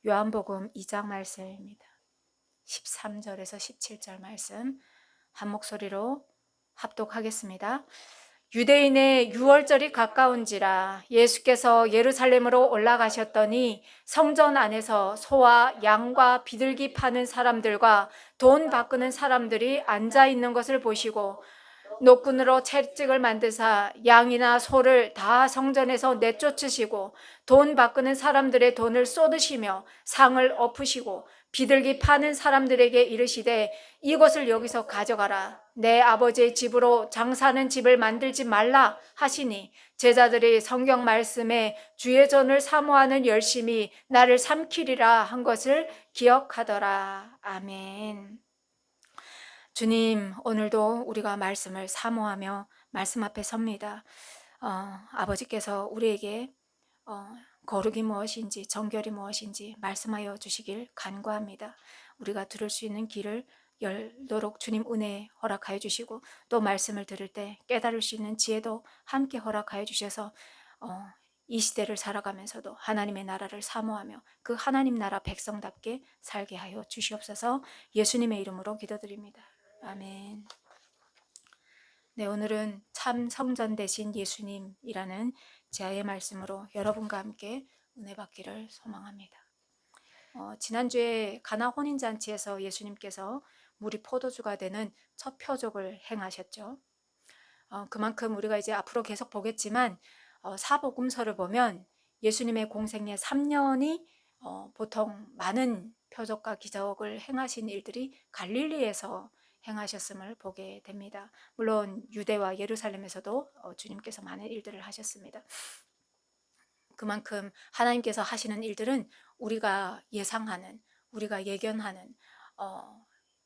요한복음 2장 말씀입니다. 13절에서 17절 말씀 한 목소리로 합독하겠습니다. 유대인의 유월절이 가까운지라 예수께서 예루살렘으로 올라가셨더니 성전 안에서 소와 양과 비둘기 파는 사람들과 돈 바꾸는 사람들이 앉아 있는 것을 보시고 노끈으로 채찍을 만드사 양이나 소를 다 성전에서 내쫓으시고 돈 바꾸는 사람들의 돈을 쏟으시며 상을 엎으시고 비둘기 파는 사람들에게 이르시되 이것을 여기서 가져가라. 내 아버지의 집으로 장사하는 집을 만들지 말라 하시니 제자들이 성경 말씀에 주의 전을 사모하는 열심이 나를 삼키리라 한 것을 기억하더라. 아멘. 주님, 오늘도 우리가 말씀을 사모하며 말씀 앞에 섭니다. 아버지께서 우리에게 거룩이 무엇인지 정결이 무엇인지 말씀하여 주시길 간구합니다. 우리가 들을 수 있는 길을 열도록 주님 은혜 허락하여 주시고 또 말씀을 들을 때 깨달을 수 있는 지혜도 함께 허락하여 주셔서 이 시대를 살아가면서도 하나님의 나라를 사모하며 그 하나님 나라 백성답게 살게 하여 주시옵소서. 예수님의 이름으로 기도드립니다. 아멘. 네, 오늘은 참 성전 되신 예수님이라는 제아의 말씀으로 여러분과 함께 은혜 받기를 소망합니다. 지난주에 가나 혼인잔치에서 예수님께서 물이 포도주가 되는 첫 표적을 행하셨죠. 그만큼 우리가 이제 앞으로 계속 보겠지만 사복음서를 보면 예수님의 공생애 3년이 보통 많은 표적과 기적을 행하신 일들이 갈릴리에서 행하셨음을 보게 됩니다. 물론 유대와 예루살렘에서도 주님께서 많은 일들을 하셨습니다. 그만큼 하나님께서 하시는 일들은 우리가 예상하는, 우리가 예견하는,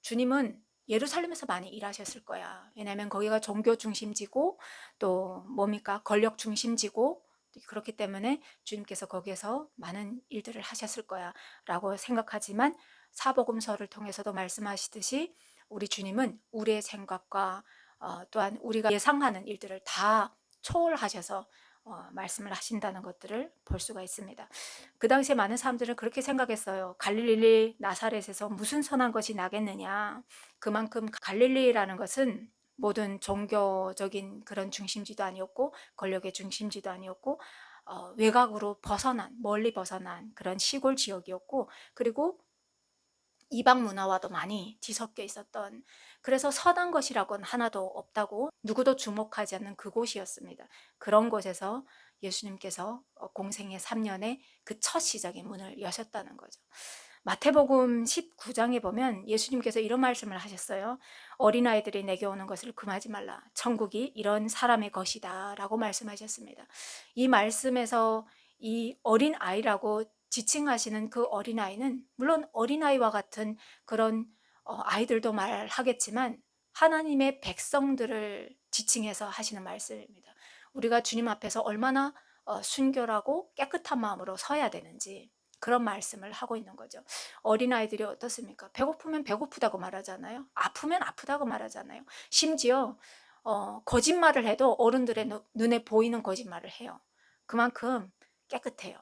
주님은 예루살렘에서 많이 일하셨을 거야. 왜냐하면 거기가 종교 중심지고 또 뭡니까? 권력 중심지고 그렇기 때문에 주님께서 거기에서 많은 일들을 하셨을 거야 라고 생각하지만 사복음서를 통해서도 말씀하시듯이 우리 주님은 우리의 생각과 또한 우리가 예상하는 일들을 다 초월하셔서 말씀을 하신다는 것들을 볼 수가 있습니다. 그 당시에 많은 사람들은 그렇게 생각했어요. 갈릴리 나사렛에서 무슨 선한 것이 나겠느냐. 그만큼 갈릴리라는 것은 모든 종교적인 그런 중심지도 아니었고 권력의 중심지도 아니었고 외곽으로 벗어난, 멀리 벗어난 그런 시골 지역이었고 그리고 이방 문화와도 많이 뒤섞여 있었던, 그래서 선한 것이라고는 하나도 없다고 누구도 주목하지 않는 그곳이었습니다. 그런 곳에서 예수님께서 공생애 3년에 그 첫 시작의 문을 여셨다는 거죠. 마태복음 19장에 보면 예수님께서 이런 말씀을 하셨어요. 어린아이들이 내게 오는 것을 금하지 말라. 천국이 이런 사람의 것이다 라고 말씀하셨습니다. 이 말씀에서 이 어린아이라고 지칭하시는 그 어린아이는 물론 어린아이와 같은 그런 아이들도 말하겠지만 하나님의 백성들을 지칭해서 하시는 말씀입니다. 우리가 주님 앞에서 얼마나 순결하고 깨끗한 마음으로 서야 되는지 그런 말씀을 하고 있는 거죠. 어린아이들이 어떻습니까? 배고프면 배고프다고 말하잖아요. 아프면 아프다고 말하잖아요. 심지어 거짓말을 해도 어른들의 눈에 보이는 거짓말을 해요. 그만큼 깨끗해요.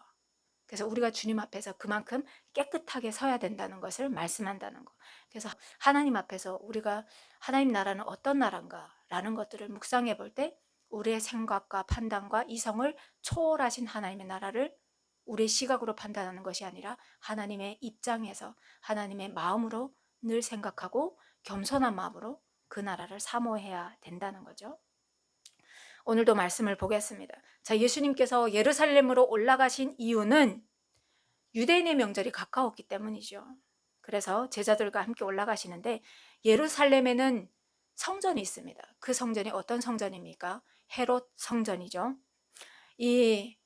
그래서 우리가 주님 앞에서 그만큼 깨끗하게 서야 된다는 것을 말씀한다는 거. 그래서 하나님 앞에서 우리가 하나님 나라는 어떤 나라인가 라는 것들을 묵상해 볼 때 우리의 생각과 판단과 이성을 초월하신 하나님의 나라를 우리의 시각으로 판단하는 것이 아니라 하나님의 입장에서 하나님의 마음으로 늘 생각하고 겸손한 마음으로 그 나라를 사모해야 된다는 거죠. 오늘도 말씀을 보겠습니다. 자, 예수님께서 예루살렘으로 올라가신 이유는 유대인의 명절이 가까웠기 때문이죠. 그래서 제자들과 함께 올라가시는데 예루살렘에는 성전이 있습니다. 그 성전이 어떤 성전입니까? 헤롯 성전이죠. 이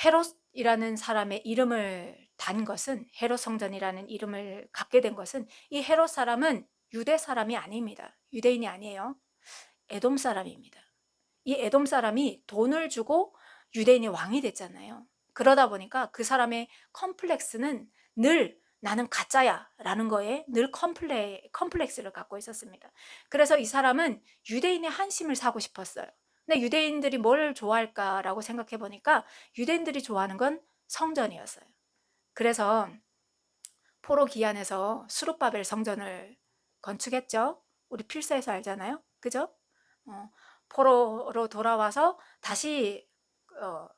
헤롯이라는 사람의 이름을 단 것은, 헤롯 성전이라는 이름을 갖게 된 것은 이 헤롯 사람은 유대 사람이 아닙니다. 유대인이 아니에요. 에돔 사람입니다. 이 에돔 사람이 돈을 주고 유대인이 왕이 됐잖아요. 그러다 보니까 그 사람의 컴플렉스는 늘 나는 가짜야 라는 거에 늘 컴플렉스를 갖고 있었습니다. 그래서 이 사람은 유대인의 한심을 사고 싶었어요. 근데 유대인들이 뭘 좋아할까라고 생각해 보니까 유대인들이 좋아하는 건 성전이었어요. 그래서 포로 기한에서 수룹바벨 성전을 건축했죠. 우리 필사에서 알잖아요. 그죠? 포로로 돌아와서 다시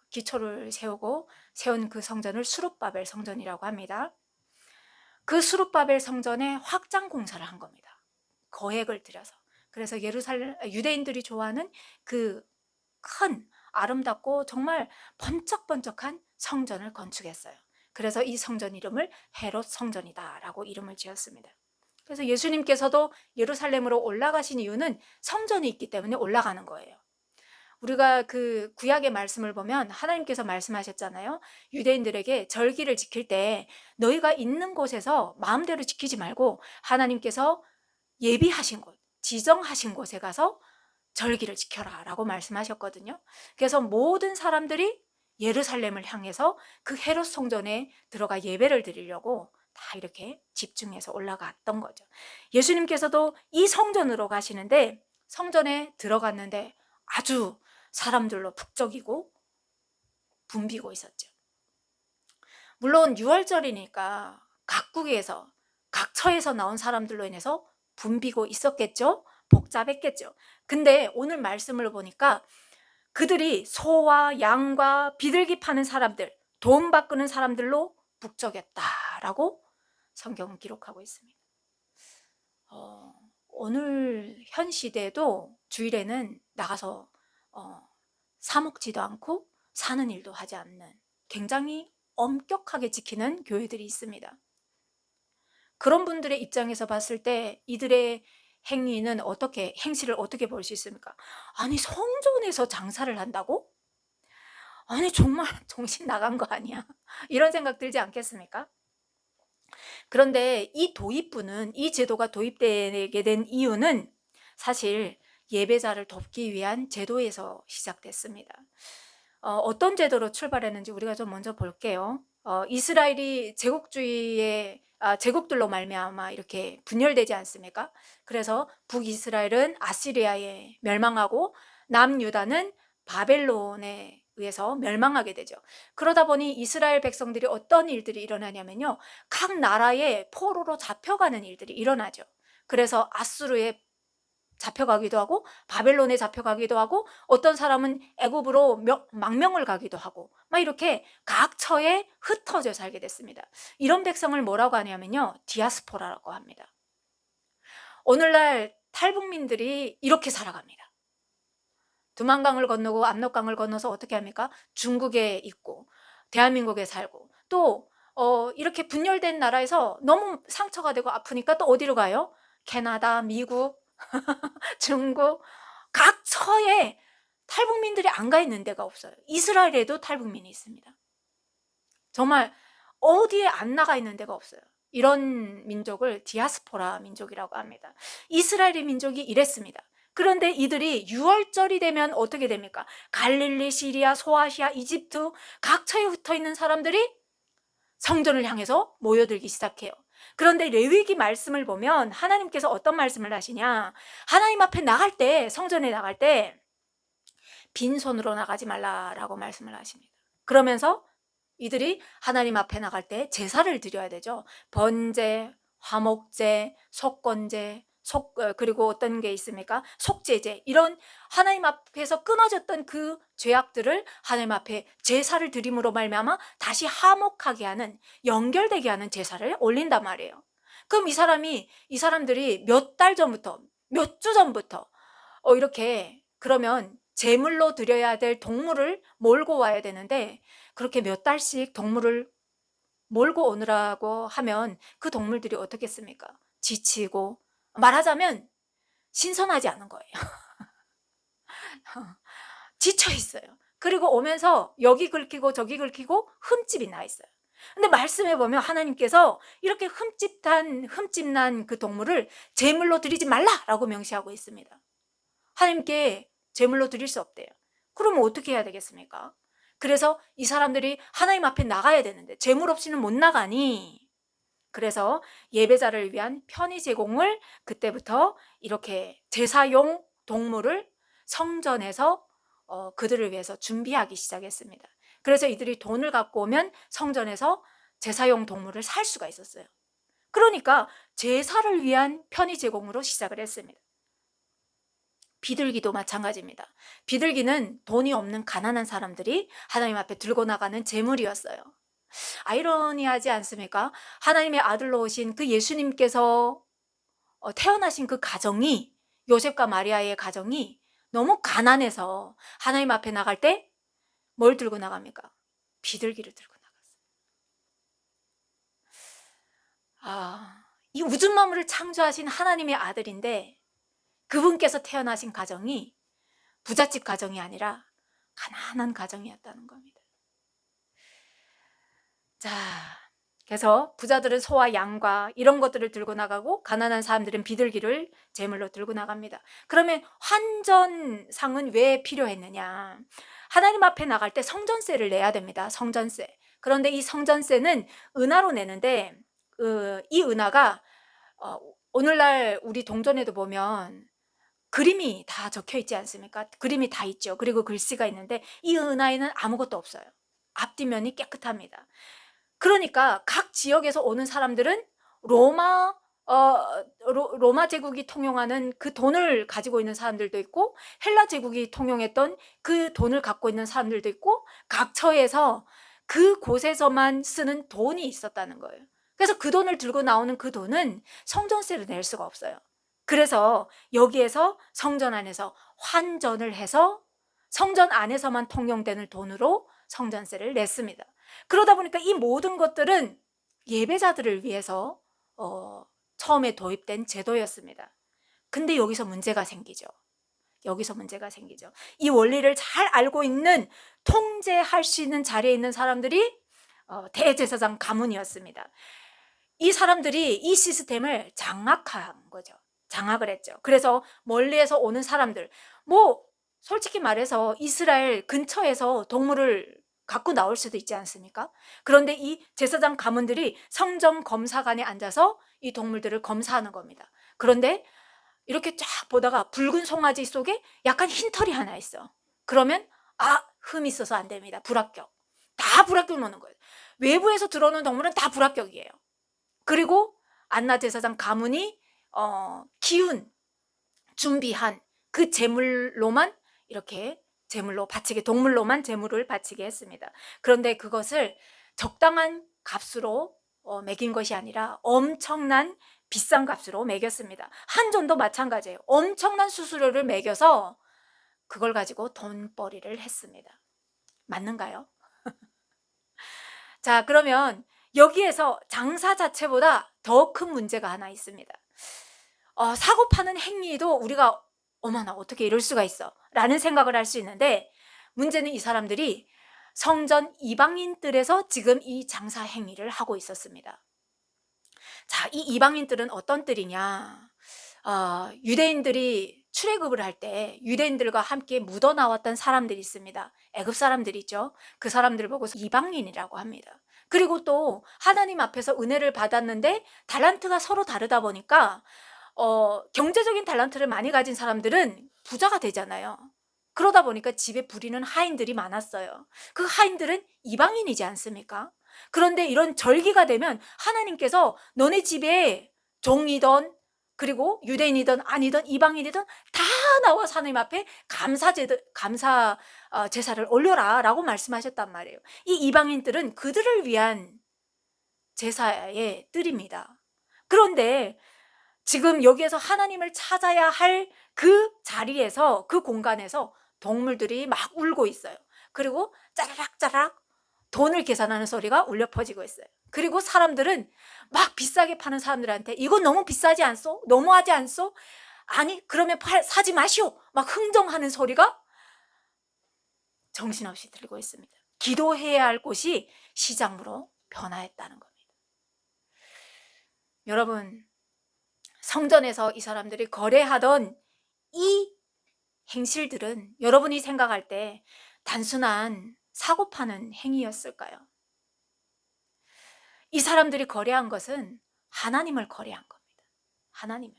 기초를 세우고 세운 그 성전을 수룹바벨 성전이라고 합니다. 그 수룹바벨 성전에 확장 공사를 한 겁니다. 거액을 들여서. 그래서 유대인들이 좋아하는 그 큰 아름답고 정말 번쩍번쩍한 성전을 건축했어요. 그래서 이 성전 이름을 헤롯 성전이다라고 이름을 지었습니다. 그래서 예수님께서도 예루살렘으로 올라가신 이유는 성전이 있기 때문에 올라가는 거예요. 우리가 그 구약의 말씀을 보면 하나님께서 말씀하셨잖아요. 유대인들에게 절기를 지킬 때 너희가 있는 곳에서 마음대로 지키지 말고 하나님께서 예비하신 곳, 지정하신 곳에 가서 절기를 지켜라 라고 말씀하셨거든요. 그래서 모든 사람들이 예루살렘을 향해서 그 헤롯 성전에 들어가 예배를 드리려고 다 이렇게 집중해서 올라갔던 거죠. 예수님께서도 이 성전으로 가시는데 성전에 들어갔는데 아주 사람들로 북적이고 붐비고 있었죠. 물론 6월절이니까 각국에서 각처에서 나온 사람들로 인해서 붐비고 있었겠죠. 복잡했겠죠. 근데 오늘 말씀을 보니까 그들이 소와 양과 비둘기 파는 사람들, 돈 바꾸는 사람들로 북적였다라고 성경은 기록하고 있습니다. 오늘 현 시대에도 주일에는 나가서 사 먹지도 않고 사는 일도 하지 않는 굉장히 엄격하게 지키는 교회들이 있습니다. 그런 분들의 입장에서 봤을 때 이들의 행실을 어떻게 볼 수 있습니까? 아니, 성전에서 장사를 한다고? 아니, 정말 정신 나간 거 아니야? 이런 생각 들지 않겠습니까? 그런데 이 제도가 도입되게 된 이유는 사실 예배자를 돕기 위한 제도에서 시작됐습니다. 어떤 제도로 출발했는지 우리가 좀 먼저 볼게요. 이스라엘이 제국들로 말미암아 이렇게 분열되지 않습니까? 그래서 북이스라엘은 아시리아에 멸망하고 남유다는 바벨론에 의해서 멸망하게 되죠. 그러다 보니 이스라엘 백성들이 어떤 일들이 일어나냐면요, 각 나라의 포로로 잡혀가는 일들이 일어나죠. 그래서 아수르에 잡혀가기도 하고 바벨론에 잡혀가기도 하고 어떤 사람은 애굽으로 망명을 가기도 하고 막 이렇게 각처에 흩어져 살게 됐습니다. 이런 백성을 뭐라고 하냐면요, 디아스포라라고 합니다. 오늘날 탈북민들이 이렇게 살아갑니다. 두만강을 건너고 압록강을 건너서 어떻게 합니까? 중국에 있고 대한민국에 살고 또 이렇게 분열된 나라에서 너무 상처가 되고 아프니까 또 어디로 가요? 캐나다, 미국, 중국, 각처에 탈북민들이 안 가 있는 데가 없어요. 이스라엘에도 탈북민이 있습니다. 정말 어디에 안 나가 있는 데가 없어요. 이런 민족을 디아스포라 민족이라고 합니다. 이스라엘의 민족이 이랬습니다. 그런데 이들이 6월절이 되면 어떻게 됩니까? 갈릴리, 시리아, 소아시아, 이집트 각처에 흩어있는 사람들이 성전을 향해서 모여들기 시작해요. 그런데 레위기 말씀을 보면 하나님께서 어떤 말씀을 하시냐, 하나님 앞에 나갈 때, 성전에 나갈 때 빈손으로 나가지 말라라고 말씀을 하십니다. 그러면서 이들이 하나님 앞에 나갈 때 제사를 드려야 되죠. 번제, 화목제, 속건제, 그리고 어떤 게 있습니까? 속죄제, 이런 하나님 앞에서 끊어졌던 그 죄악들을 하나님 앞에 제사를 드림으로 말미암아 다시 화목하게 하는, 연결되게 하는 제사를 올린단 말이에요. 그럼 이 사람들이 몇 달 전부터, 몇 주 전부터 이렇게, 그러면 제물로 드려야 될 동물을 몰고 와야 되는데 그렇게 몇 달씩 동물을 몰고 오느라고 하면 그 동물들이 어떻겠습니까? 지치고, 말하자면 신선하지 않은 거예요. 지쳐 있어요. 그리고 오면서 여기 긁히고 저기 긁히고 흠집이 나 있어요. 근데 말씀해 보면 하나님께서 이렇게 흠집난 그 동물을 제물로 드리지 말라라고 명시하고 있습니다. 하나님께 제물로 드릴 수 없대요. 그러면 어떻게 해야 되겠습니까? 그래서 이 사람들이 하나님 앞에 나가야 되는데 제물 없이는 못 나가니, 그래서 예배자를 위한 편의 제공을 그때부터 이렇게 제사용 동물을 성전에서 그들을 위해서 준비하기 시작했습니다. 그래서 이들이 돈을 갖고 오면 성전에서 제사용 동물을 살 수가 있었어요. 그러니까 제사를 위한 편의 제공으로 시작을 했습니다. 비둘기도 마찬가지입니다. 비둘기는 돈이 없는 가난한 사람들이 하나님 앞에 들고 나가는 제물이었어요. 아이러니하지 않습니까? 하나님의 아들로 오신 그 예수님께서 태어나신 그 가정이, 요셉과 마리아의 가정이 너무 가난해서 하나님 앞에 나갈 때 뭘 들고 나갑니까? 비둘기를 들고 나갔어요. 이 우주 만물을 창조하신 하나님의 아들인데 그분께서 태어나신 가정이 부잣집 가정이 아니라 가난한 가정이었다는 겁니다. 자, 그래서 부자들은 소와 양과 이런 것들을 들고 나가고 가난한 사람들은 비둘기를 제물로 들고 나갑니다. 그러면 환전상은 왜 필요했느냐? 하나님 앞에 나갈 때 성전세를 내야 됩니다. 성전세. 그런데 이 성전세는 은하로 내는데 이 은하가 오늘날 우리 동전에도 보면 그림이 다 적혀 있지 않습니까? 그림이 다 있죠. 그리고 글씨가 있는데 이 은하에는 아무것도 없어요. 앞뒤면이 깨끗합니다. 그러니까 각 지역에서 오는 사람들은 로마 제국이 통용하는 그 돈을 가지고 있는 사람들도 있고 헬라 제국이 통용했던 그 돈을 갖고 있는 사람들도 있고 각 처에서 그 곳에서만 쓰는 돈이 있었다는 거예요. 그래서 그 돈을 들고 나오는 그 돈은 성전세를 낼 수가 없어요. 그래서 여기에서 성전 안에서 환전을 해서 성전 안에서만 통용되는 돈으로 성전세를 냈습니다. 그러다 보니까 이 모든 것들은 예배자들을 위해서 처음에 도입된 제도였습니다. 근데 여기서 문제가 생기죠. 이 원리를 잘 알고 있는, 통제할 수 있는 자리에 있는 사람들이 대제사장 가문이었습니다. 이 사람들이 이 시스템을 장악한 거죠. 장악을 했죠. 그래서 멀리에서 오는 사람들, 솔직히 말해서 이스라엘 근처에서 동물을 갖고 나올 수도 있지 않습니까? 그런데 이 제사장 가문들이 성전 검사관에 앉아서 이 동물들을 검사하는 겁니다. 그런데 이렇게 쫙 보다가 붉은 송아지 속에 약간 흰 털이 하나 있어. 그러면 흠이 있어서 안 됩니다. 불합격. 다 불합격 놓는 거예요. 외부에서 들어오는 동물은 다 불합격이에요. 그리고 안나 제사장 가문이 기운 준비한 그 제물로만 이렇게 동물로만 제물을 바치게 했습니다. 그런데 그것을 적당한 값으로 매긴 것이 아니라 엄청난 비싼 값으로 매겼습니다. 한전도 마찬가지예요. 엄청난 수수료를 매겨서 그걸 가지고 돈벌이를 했습니다. 맞는가요? 자, 그러면 여기에서 장사 자체보다 더 큰 문제가 하나 있습니다. 사고 파는 행위도 우리가 어머나 어떻게 이럴 수가 있어 라는 생각을 할 수 있는데, 문제는 이 사람들이 성전 이방인들에서 지금 이 장사 행위를 하고 있었습니다. 자, 이 이방인들은 어떤 뜰이냐? 유대인들이 출애굽을 할 때 유대인들과 함께 묻어 나왔던 사람들이 있습니다. 애굽 사람들이죠. 그 사람들을 보고 이방인이라고 합니다. 그리고 또 하나님 앞에서 은혜를 받았는데 달란트가 서로 다르다 보니까 경제적인 달란트를 많이 가진 사람들은 부자가 되잖아요. 그러다 보니까 집에 부리는 하인들이 많았어요. 그 하인들은 이방인이지 않습니까? 그런데 이런 절기가 되면 하나님께서 너네 집에 종이든 그리고 유대인이든 아니든 이방인이든 다 나와서 하나님 앞에 감사 제사를 올려라 라고 말씀하셨단 말이에요. 이 이방인들은 그들을 위한 제사의 뜰입니다. 그런데 지금 여기에서 하나님을 찾아야 할 그 자리에서, 그 공간에서 동물들이 막 울고 있어요. 그리고 짜라락짜라락 돈을 계산하는 소리가 울려 퍼지고 있어요. 그리고 사람들은 막 비싸게 파는 사람들한테 이거 너무 비싸지 않소? 너무하지 않소? 아니 그러면 사지 마시오! 막 흥정하는 소리가 정신없이 들리고 있습니다. 기도해야 할 곳이 시장으로 변화했다는 겁니다. 여러분, 성전에서 이 사람들이 거래하던 이 행실들은 여러분이 생각할 때 단순한 사고 파는 행위였을까요? 이 사람들이 거래한 것은 하나님을 거래한 겁니다. 하나님을.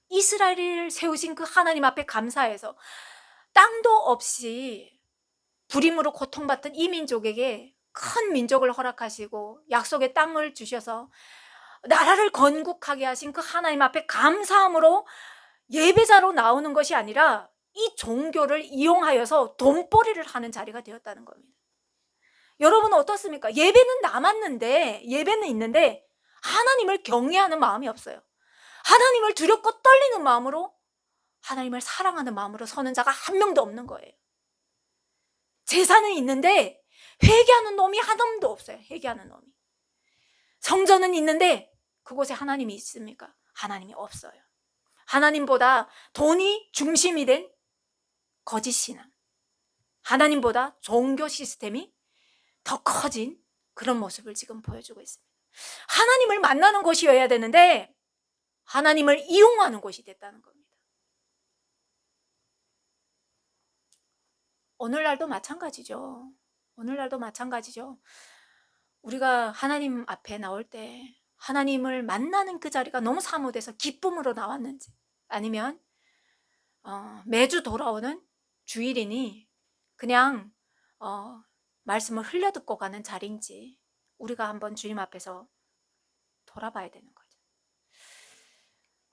이스라엘을 세우신 그 하나님 앞에 감사해서 땅도 없이 불임으로 고통받던 이 민족에게 큰 민족을 허락하시고 약속의 땅을 주셔서 나라를 건국하게 하신 그 하나님 앞에 감사함으로 예배자로 나오는 것이 아니라 이 종교를 이용하여서 돈벌이를 하는 자리가 되었다는 겁니다. 여러분은 어떻습니까? 예배는 남았는데, 예배는 있는데 하나님을 경외하는 마음이 없어요. 하나님을 두렵고 떨리는 마음으로, 하나님을 사랑하는 마음으로 서는 자가 한 명도 없는 거예요. 제사는 있는데 회개하는 놈이 한 놈도 없어요. 회개하는 놈이. 성전은 있는데 그곳에 하나님이 있습니까? 하나님이 없어요. 하나님보다 돈이 중심이 된 거짓 신앙, 하나님보다 종교 시스템이 더 커진 그런 모습을 지금 보여주고 있습니다. 하나님을 만나는 곳이어야 되는데 하나님을 이용하는 곳이 됐다는 겁니다. 오늘날도 마찬가지죠. 오늘날도 마찬가지죠. 우리가 하나님 앞에 나올 때 하나님을 만나는 그 자리가 너무 사모돼서 기쁨으로 나왔는지, 아니면 매주 돌아오는 주일이니 그냥 말씀을 흘려듣고 가는 자리인지 우리가 한번 주님 앞에서 돌아봐야 되는 거죠.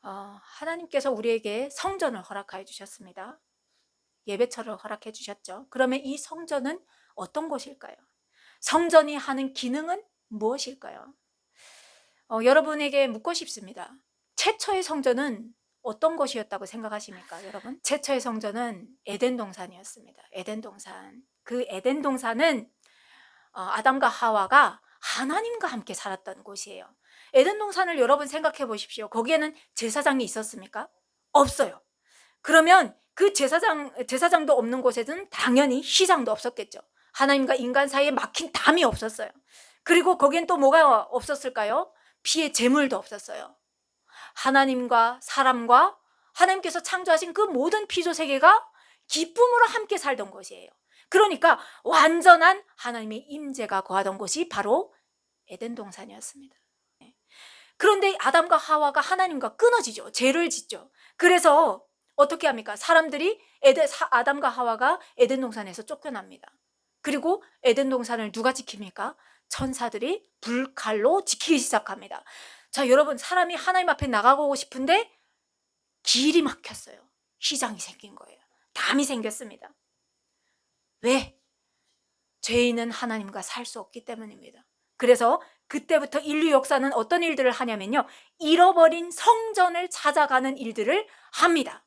하나님께서 우리에게 성전을 허락하여 주셨습니다. 예배처를 허락해 주셨죠. 그러면 이 성전은 어떤 곳일까요? 성전이 하는 기능은 무엇일까요? 여러분에게 묻고 싶습니다. 최초의 성전은 어떤 것이었다고 생각하십니까, 여러분? 최초의 성전은 에덴 동산이었습니다. 에덴 동산. 그 에덴 동산은 아담과 하와가 하나님과 함께 살았던 곳이에요. 에덴 동산을 여러분 생각해 보십시오. 거기에는 제사장이 있었습니까? 없어요. 그러면 그 제사장도 없는 곳에는 당연히 시장도 없었겠죠. 하나님과 인간 사이에 막힌 담이 없었어요. 그리고 거기엔 또 뭐가 없었을까요? 피의 제물도 없었어요. 하나님과 사람과 하나님께서 창조하신 그 모든 피조 세계가 기쁨으로 함께 살던 곳이에요. 그러니까 완전한 하나님의 임재가 거하던 곳이 바로 에덴 동산이었습니다. 그런데 아담과 하와가 하나님과 끊어지죠. 죄를 짓죠. 그래서 어떻게 합니까? 사람들이 아담과 하와가 에덴 동산에서 쫓겨납니다. 그리고 에덴 동산을 누가 지킵니까? 천사들이 불칼로 지키기 시작합니다. 자, 여러분, 사람이 하나님 앞에 나가고 싶은데 길이 막혔어요. 휘장이 생긴 거예요. 담이 생겼습니다. 왜? 죄인은 하나님과 살 수 없기 때문입니다. 그래서 그때부터 인류 역사는 어떤 일들을 하냐면요, 잃어버린 성전을 찾아가는 일들을 합니다.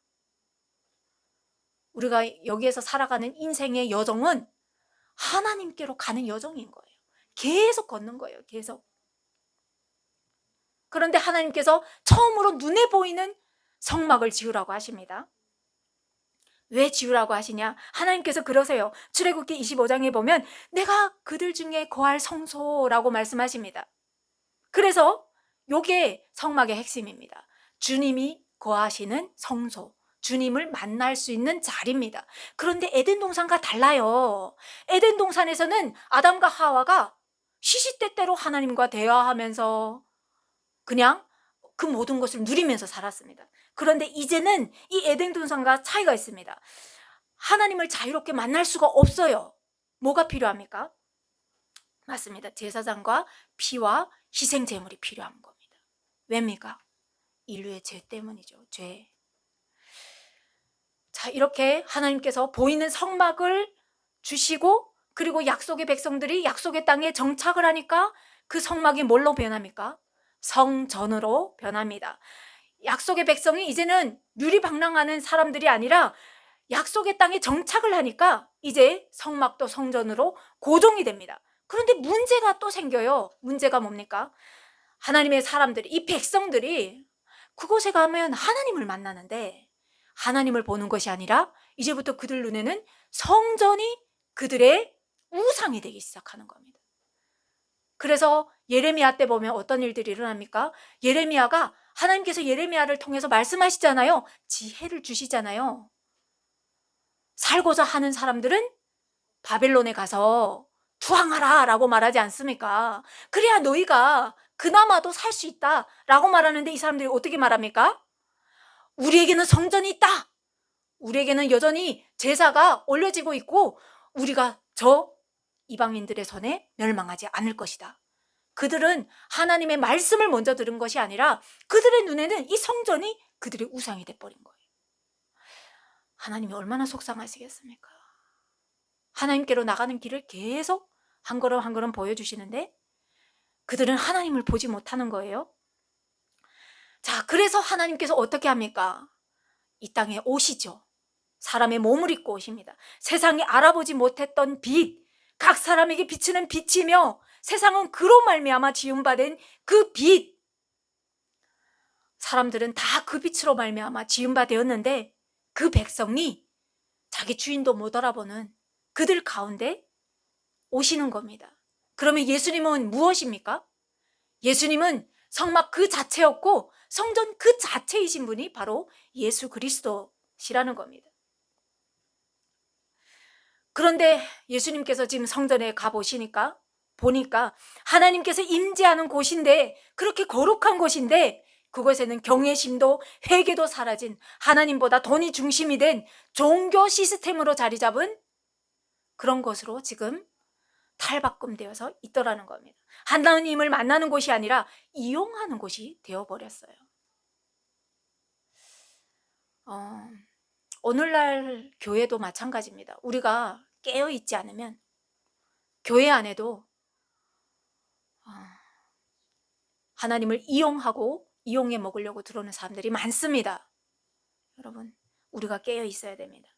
우리가 여기에서 살아가는 인생의 여정은 하나님께로 가는 여정인 거예요. 계속 걷는 거예요. 계속. 그런데 하나님께서 처음으로 눈에 보이는 성막을 지으라고 하십니다. 왜 지으라고 하시냐? 하나님께서 그러세요. 출애굽기 25장에 보면 내가 그들 중에 거할 성소라고 말씀하십니다. 그래서 이게 성막의 핵심입니다. 주님이 거하시는 성소, 주님을 만날 수 있는 자리입니다. 그런데 에덴 동산과 달라요. 에덴 동산에서는 아담과 하와가 시시때때로 하나님과 대화하면서 그냥 그 모든 것을 누리면서 살았습니다. 그런데 이제는 이 에덴 동산과 차이가 있습니다. 하나님을 자유롭게 만날 수가 없어요. 뭐가 필요합니까? 맞습니다. 제사장과 피와 희생 제물이 필요한 겁니다. 왜입니까? 인류의 죄 때문이죠. 죄. 자, 이렇게 하나님께서 보이는 성막을 주시고, 그리고 약속의 백성들이 약속의 땅에 정착을 하니까 그 성막이 뭘로 변합니까? 성전으로 변합니다. 약속의 백성이 이제는 유리방랑하는 사람들이 아니라 약속의 땅에 정착을 하니까 이제 성막도 성전으로 고정이 됩니다. 그런데 문제가 또 생겨요. 문제가 뭡니까? 하나님의 사람들이, 이 백성들이 그곳에 가면 하나님을 만나는데 하나님을 보는 것이 아니라 이제부터 그들 눈에는 성전이 그들의 우상이 되기 시작하는 겁니다. 그래서 예레미야 때 보면 어떤 일들이 일어납니까? 예레미야가, 하나님께서 예레미야를 통해서 말씀하시잖아요. 지혜를 주시잖아요. 살고자 하는 사람들은 바벨론에 가서 투항하라 라고 말하지 않습니까? 그래야 너희가 그나마도 살 수 있다 라고 말하는데 이 사람들이 어떻게 말합니까? 우리에게는 성전이 있다. 우리에게는 여전히 제사가 올려지고 있고 우리가 저 이방인들의 손에 멸망하지 않을 것이다. 그들은 하나님의 말씀을 먼저 들은 것이 아니라 그들의 눈에는 이 성전이 그들의 우상이 돼버린 거예요. 하나님이 얼마나 속상하시겠습니까? 하나님께로 나가는 길을 계속 한 걸음 한 걸음 보여주시는데 그들은 하나님을 보지 못하는 거예요. 자, 그래서 하나님께서 어떻게 합니까? 이 땅에 오시죠. 사람의 몸을 입고 오십니다. 세상이 알아보지 못했던 빛, 각 사람에게 비치는 빛이며 세상은 그로 말미암아 지음받은 그 빛. 사람들은 다 그 빛으로 말미암아 지음바 되었는데 그 백성이 자기 주인도 못 알아보는 그들 가운데 오시는 겁니다. 그러면 예수님은 무엇입니까? 예수님은 성막 그 자체였고 성전 그 자체이신 분이 바로 예수 그리스도시라는 겁니다. 그런데 예수님께서 지금 성전에 가보시니까 보니까 하나님께서 임재하는 곳인데 그렇게 거룩한 곳인데 그곳에는 경외심도 회개도 사라진 하나님보다 돈이 중심이 된 종교 시스템으로 자리 잡은 그런 것으로 지금 탈바꿈되어서 있더라는 겁니다. 하나님을 만나는 곳이 아니라 이용하는 곳이 되어버렸어요. 오늘날 교회도 마찬가지입니다. 우리가 깨어있지 않으면 교회 안에도 하나님을 이용하고 이용해 먹으려고 들어오는 사람들이 많습니다. 여러분, 우리가 깨어 있어야 됩니다.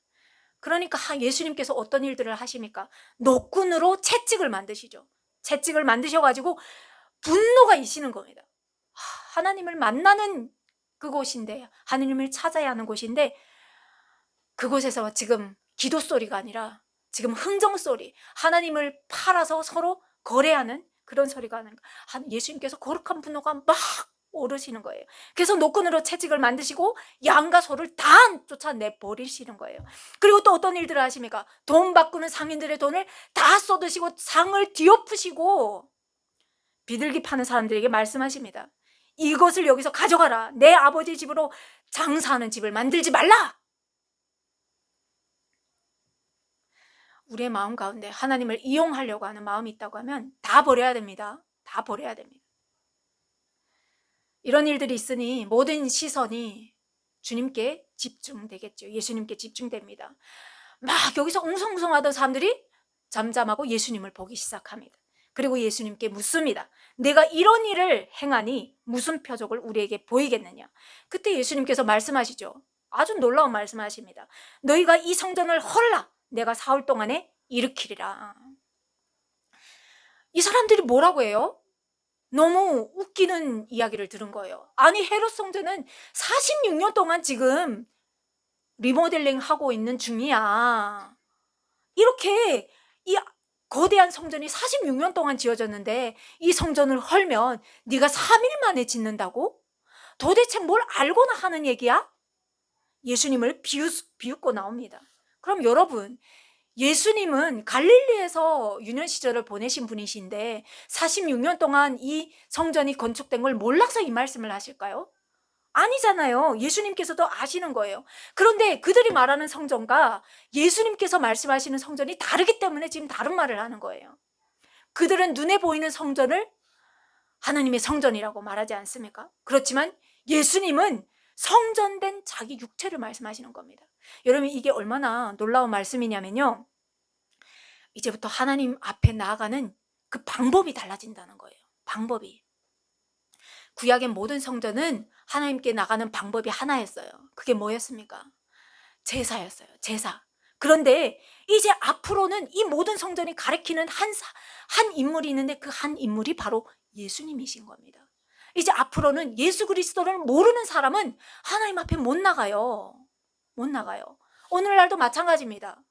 그러니까 예수님께서 어떤 일들을 하십니까? 노끈으로 채찍을 만드시죠. 채찍을 만드셔가지고 분노가 이시는 겁니다. 하나님을 만나는 그곳인데, 하나님을 찾아야 하는 곳인데 그곳에서 지금 기도 소리가 아니라 지금 흥정 소리, 하나님을 팔아서 서로 거래하는 그런 소리가 하는 거예요. 예수님께서 거룩한 분노가 막 오르시는 거예요. 그래서 노끈으로 채찍을 만드시고 양과 소를 다 쫓아내버리시는 거예요. 그리고 또 어떤 일들을 하십니까? 돈 바꾸는 상인들의 돈을 다 쏟으시고 상을 뒤엎으시고 비둘기 파는 사람들에게 말씀하십니다. 이것을 여기서 가져가라. 내 아버지 집으로 장사하는 집을 만들지 말라. 우리의 마음 가운데 하나님을 이용하려고 하는 마음이 있다고 하면 다 버려야 됩니다. 다 버려야 됩니다. 이런 일들이 있으니 모든 시선이 주님께 집중되겠죠. 예수님께 집중됩니다. 막 여기서 웅성웅성하던 사람들이 잠잠하고 예수님을 보기 시작합니다. 그리고 예수님께 묻습니다. 내가 이런 일을 행하니 무슨 표적을 우리에게 보이겠느냐? 그때 예수님께서 말씀하시죠. 아주 놀라운 말씀하십니다. 너희가 이 성전을 헐라. 내가 4일 동안에 일으키리라. 이 사람들이 뭐라고 해요? 너무 웃기는 이야기를 들은 거예요. 아니, 헤롯 성전은 46년 동안 지금 리모델링 하고 있는 중이야. 이렇게 이 거대한 성전이 46년 동안 지어졌는데 이 성전을 헐면 네가 3일 만에 짓는다고? 도대체 뭘 알고나 하는 얘기야? 예수님을 비웃고 나옵니다. 그럼 여러분, 예수님은 갈릴리에서 유년 시절을 보내신 분이신데 46년 동안 이 성전이 건축된 걸 몰라서 이 말씀을 하실까요? 아니잖아요. 예수님께서도 아시는 거예요. 그런데 그들이 말하는 성전과 예수님께서 말씀하시는 성전이 다르기 때문에 지금 다른 말을 하는 거예요. 그들은 눈에 보이는 성전을 하나님의 성전이라고 말하지 않습니까? 그렇지만 예수님은 성전된 자기 육체를 말씀하시는 겁니다. 여러분, 이게 얼마나 놀라운 말씀이냐면요, 이제부터 하나님 앞에 나아가는 그 방법이 달라진다는 거예요. 방법이. 구약의 모든 성전은 하나님께 나가는 방법이 하나였어요. 그게 뭐였습니까? 제사였어요. 제사. 그런데 이제 앞으로는 이 모든 성전이 가리키는 한 인물이 있는데 그 한 인물이 바로 예수님이신 겁니다. 이제 앞으로는 예수 그리스도를 모르는 사람은 하나님 앞에 못 나가요. 못 나가요. 오늘날도 마찬가지입니다.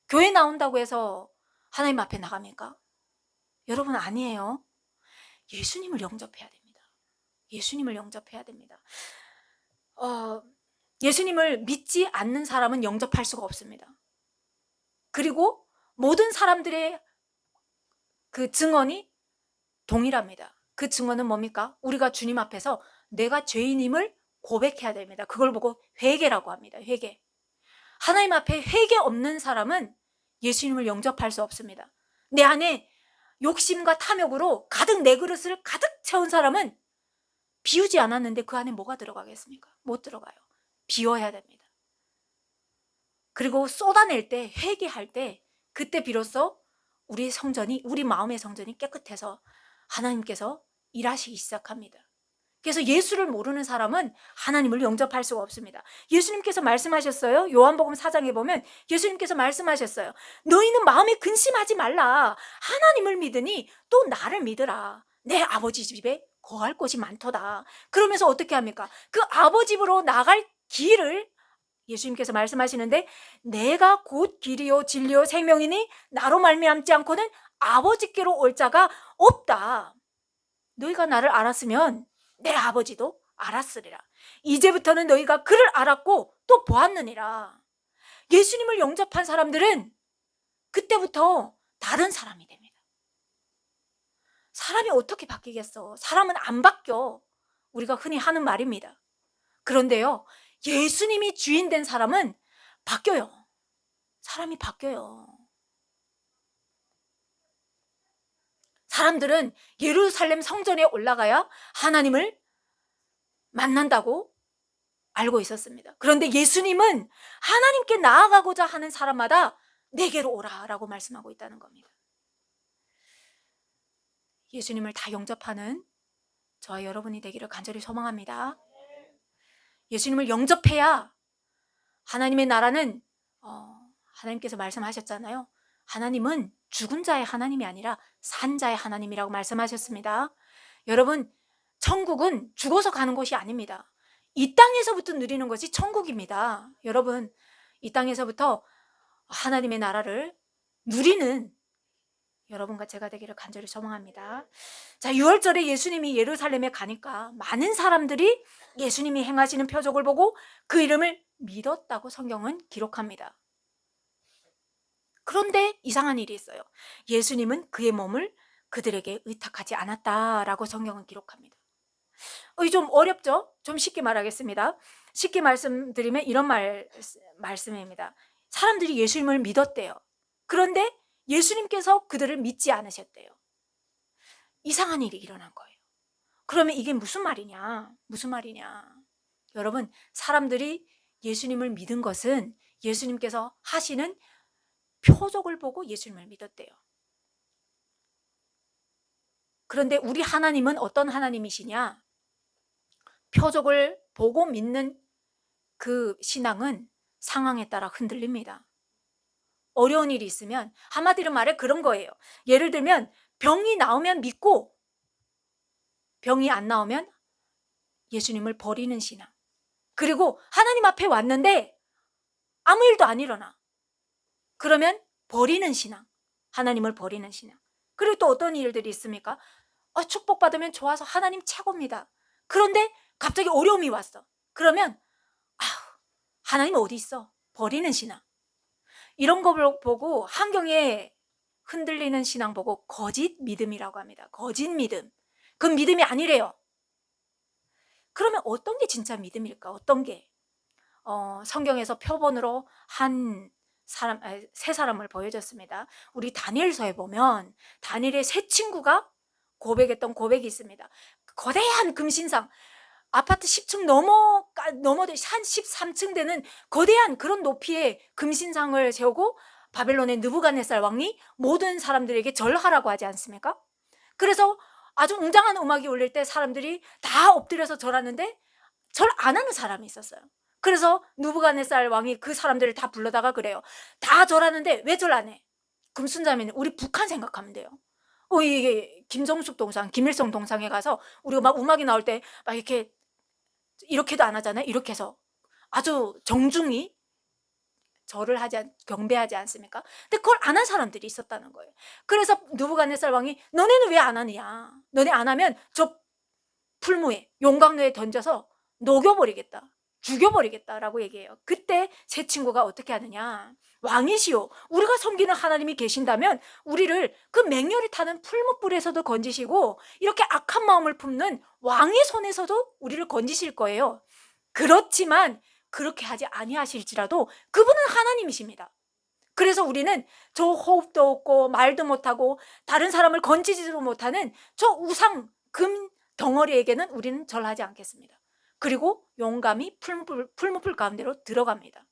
교회 나온다고 해서 하나님 앞에 나갑니까? 여러분, 아니에요. 예수님을 영접해야 됩니다. 예수님을 영접해야 됩니다. 예수님을 믿지 않는 사람은 영접할 수가 없습니다. 그리고 모든 사람들의 그 증언이 동일합니다. 그 증언은 뭡니까? 우리가 주님 앞에서 내가 죄인임을 고백해야 됩니다. 그걸 보고 회개라고 합니다. 회개. 하나님 앞에 회개 없는 사람은 예수님을 영접할 수 없습니다. 내 안에 욕심과 탐욕으로 가득 내 그릇을 가득 채운 사람은 비우지 않았는데 그 안에 뭐가 들어가겠습니까? 못 들어가요. 비워야 됩니다. 그리고 쏟아낼 때, 회개할 때, 그때 비로소 우리 성전이, 우리 마음의 성전이 깨끗해서 하나님께서 일하시기 시작합니다. 그래서 예수를 모르는 사람은 하나님을 영접할 수가 없습니다. 예수님께서 말씀하셨어요. 요한복음 4장에 보면 예수님께서 말씀하셨어요. 너희는 마음에 근심하지 말라. 하나님을 믿으니 또 나를 믿으라. 내 아버지 집에 거할 곳이 많도다. 그러면서 어떻게 합니까? 그 아버지 집으로 나갈 길을 예수님께서 말씀하시는데, 내가 곧 길이요 진리요 생명이니 나로 말미암지 않고는 아버지께로 올 자가 없다. 너희가 나를 알았으면 내 아버지도 알았으리라. 이제부터는 너희가 그를 알았고 또 보았느니라. 예수님을 영접한 사람들은 그때부터 다른 사람이 됩니다. 사람이 어떻게 바뀌겠어? 사람은 안 바뀌어. 우리가 흔히 하는 말입니다. 그런데요, 예수님이 주인 된 사람은 바뀌어요. 사람이 바뀌어요. 사람들은 예루살렘 성전에 올라가야 하나님을 만난다고 알고 있었습니다. 그런데 예수님은 하나님께 나아가고자 하는 사람마다 내게로 오라라고 말씀하고 있다는 겁니다. 예수님을 다 영접하는 저와 여러분이 되기를 간절히 소망합니다. 예수님을 영접해야 하나님의 나라는 하나님께서 말씀하셨잖아요. 하나님은 죽은 자의 하나님이 아니라 산 자의 하나님이라고 말씀하셨습니다. 여러분, 천국은 죽어서 가는 곳이 아닙니다. 이 땅에서부터 누리는 것이 천국입니다. 여러분, 이 땅에서부터 하나님의 나라를 누리는 여러분과 제가 되기를 간절히 소망합니다. 자, 6월절에 예수님이 예루살렘에 가니까 많은 사람들이 예수님이 행하시는 표적을 보고 그 이름을 믿었다고 성경은 기록합니다. 그런데 이상한 일이 있어요. 예수님은 그의 몸을 그들에게 의탁하지 않았다라고 성경은 기록합니다. 좀 어렵죠? 좀 쉽게 말하겠습니다. 쉽게 말씀드리면 이런 말씀입니다. 사람들이 예수님을 믿었대요. 그런데 예수님께서 그들을 믿지 않으셨대요. 이상한 일이 일어난 거예요. 그러면 이게 무슨 말이냐? 무슨 말이냐? 여러분, 사람들이 예수님을 믿은 것은 예수님께서 하시는 표적을 보고 예수님을 믿었대요. 그런데 우리 하나님은 어떤 하나님이시냐? 표적을 보고 믿는 그 신앙은 상황에 따라 흔들립니다. 어려운 일이 있으면 한마디로 말해 그런 거예요. 예를 들면 병이 나오면 믿고 병이 안 나오면 예수님을 버리는 신앙. 그리고 하나님 앞에 왔는데 아무 일도 안 일어나. 그러면 버리는 신앙. 하나님을 버리는 신앙. 그리고 또 어떤 일들이 있습니까? 축복받으면 좋아서 하나님 최고입니다. 그런데 갑자기 어려움이 왔어. 그러면 하나님 어디 있어? 버리는 신앙. 이런 거 보고 한경에 흔들리는 신앙 보고 거짓 믿음이라고 합니다. 거짓 믿음. 그건 믿음이 아니래요. 그러면 어떤 게 진짜 믿음일까? 어떤 게? 성경에서 표본으로 세 사람을 보여줬습니다. 우리 다니엘서에 보면 다니엘의 세 친구가 고백했던 고백이 있습니다. 거대한 금신상, 아파트 10층 넘어도 한 13층 되는 거대한 그런 높이의 금신상을 세우고 바벨론의 느부갓네살 왕이 모든 사람들에게 절하라고 하지 않습니까? 그래서 아주 웅장한 음악이 울릴 때 사람들이 다 엎드려서 절하는데 절 안 하는 사람이 있었어요. 그래서 느부갓네살 왕이 그 사람들을 다 불러다가 그래요. 다 절하는데 왜 절 안 해? 금순자매는 우리 북한 생각하면 돼요. 이게 김정숙 동상, 김일성 동상에 가서 우리가 막 음악이 나올 때 막 이렇게도 안 하잖아요. 이렇게 해서 아주 정중히 절을 경배하지 않습니까? 근데 그걸 안 한 사람들이 있었다는 거예요. 그래서 느부갓네살 왕이 너네는 왜 안 하느냐? 너네 안 하면 저 풀무에 용광로에 던져서 녹여버리겠다. 죽여버리겠다라고 얘기해요. 그때 세 친구가 어떻게 하느냐? 왕이시오, 우리가 섬기는 하나님이 계신다면 우리를 그 맹렬히 타는 풀무불에서도 건지시고 이렇게 악한 마음을 품는 왕의 손에서도 우리를 건지실 거예요. 그렇지만 그렇게 하지 아니하실지라도 그분은 하나님이십니다. 그래서 우리는 저 호흡도 없고 말도 못하고 다른 사람을 건지지도 못하는 저 우상 금 덩어리에게는 우리는 절하지 않겠습니다. 그리고 용감히 풀무불 가운데로 들어갑니다.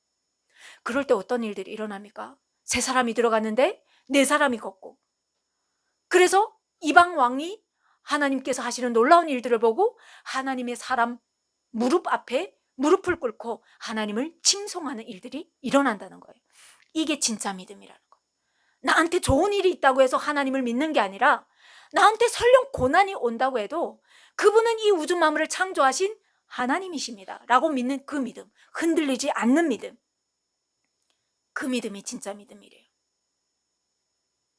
그럴 때 어떤 일들이 일어납니까? 세 사람이 들어갔는데 네 사람이 걷고, 그래서 이방 왕이 하나님께서 하시는 놀라운 일들을 보고 하나님의 사람 무릎 앞에 무릎을 꿇고 하나님을 칭송하는 일들이 일어난다는 거예요. 이게 진짜 믿음이라는 거예요. 나한테 좋은 일이 있다고 해서 하나님을 믿는 게 아니라, 나한테 설령 고난이 온다고 해도 그분은 이 우주 만물을 창조하신 하나님이십니다 라고 믿는 그 믿음, 흔들리지 않는 믿음, 그 믿음이 진짜 믿음이래요.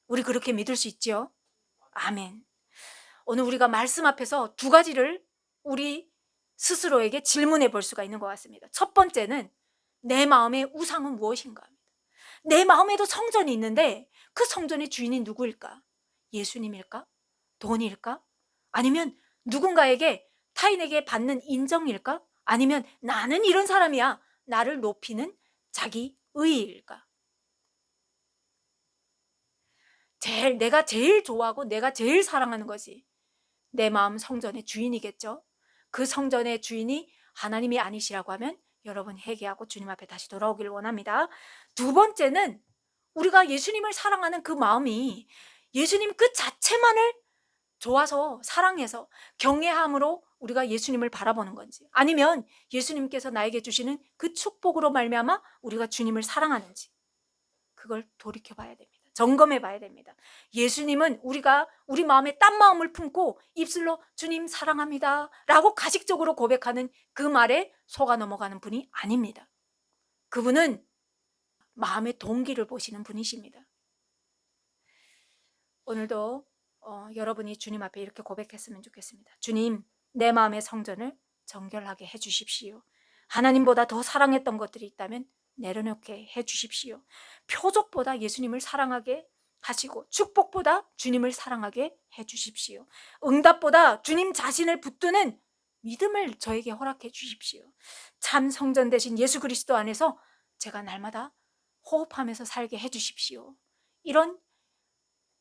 우리 그렇게 믿을 수 있지요? 아멘. 오늘 우리가 말씀 앞에서 두 가지를 우리 스스로에게 질문해 볼 수가 있는 것 같습니다. 첫 번째는 내 마음의 우상은 무엇인가 합니다. 내 마음에도 성전이 있는데 그 성전의 주인이 누구일까? 예수님일까? 돈일까? 아니면 누군가에게, 타인에게 받는 인정일까? 아니면 나는 이런 사람이야, 나를 높이는 자기 의의일까? 내가 제일 좋아하고 내가 제일 사랑하는 것이 내 마음 성전의 주인이겠죠. 그 성전의 주인이 하나님이 아니시라고 하면 여러분 회개하고 주님 앞에 다시 돌아오기를 원합니다. 두 번째는 우리가 예수님을 사랑하는 그 마음이 예수님 그 자체만을 좋아서, 사랑해서, 경외함으로 우리가 예수님을 바라보는 건지, 아니면 예수님께서 나에게 주시는 그 축복으로 말미암아 우리가 주님을 사랑하는지, 그걸 돌이켜 봐야 됩니다. 점검해 봐야 됩니다. 예수님은 우리가 우리 마음에 딴 마음을 품고 입술로 주님 사랑합니다 라고 가식적으로 고백하는 그 말에 속아 넘어가는 분이 아닙니다. 그분은 마음의 동기를 보시는 분이십니다. 오늘도 여러분이 주님 앞에 이렇게 고백했으면 좋겠습니다. 주님, 내 마음의 성전을 정결하게 해주십시오. 하나님보다 더 사랑했던 것들이 있다면 내려놓게 해주십시오. 표적보다 예수님을 사랑하게 하시고, 축복보다 주님을 사랑하게 해주십시오. 응답보다 주님 자신을 붙드는 믿음을 저에게 허락해 주십시오. 참 성전 되신 예수 그리스도 안에서 제가 날마다 호흡하면서 살게 해주십시오. 이런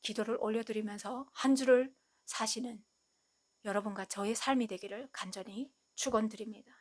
기도를 올려드리면서 한 주를 사시는 여러분과 저의 삶이 되기를 간절히 축원드립니다.